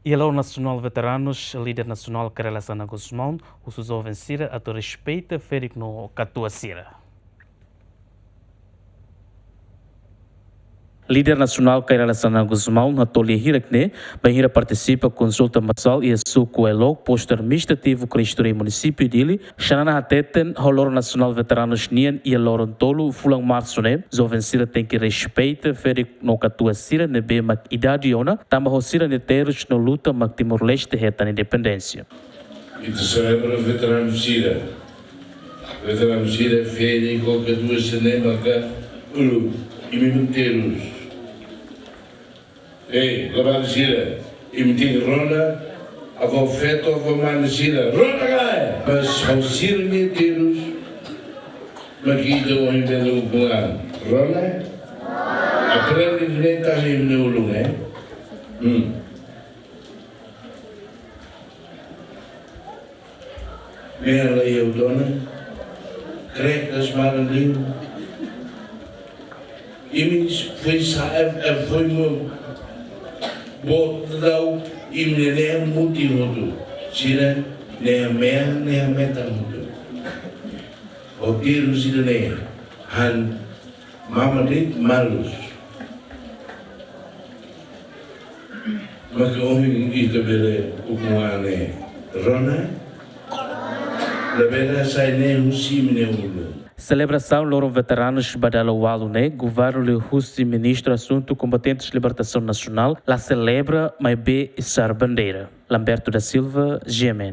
E a Nacional Veteranos, líder nacional Karela Sana Guzmão, o Suzou Vencida, a to respeita, Férico no Catua Sira. Líder nacional Karela Sana Guzmão, na Tolia Hirakne, Bahira participa consulta masal e suco elog posto administrativo Cristori município dele, Xanana Hateten, Holor Nacional Veteranos Nian e Loron Tolo, Fulang Marsone, zo vencida tem que respeita, feri no Catua Sira, nebe mak idade ona, tamba hosira neteiros no luta mak Timor-Leste reta na independência. E te celebra Veteranos Sira. Veteranos Sira, feri, qualquer duas cinema cá, e me meteros. Ei, lavado Sira, e me tinha ronda, avó feto, avó mano Sira, ronda gaia! Mas ao Sira meteros, mas aqui estou a entender o plano. Ronda? Aprende de nem estar aí no lugar, Vem aí, eu dona, crecas, marandim. E me foi meu botão e me nem muito muito. Sira, nem a meta muito. O tiro sira nem. Han, mama dit malus. Mas que homem isso bele o coane. Rona? La bela sai nem simne ulo. Celebração Loron Veteranos Badala Walune, Governo de Russi Ministro Assunto Combatentes Libertação Nacional, la celebra Maibe Sar Bandeira. Lamberto da Silva, GMN.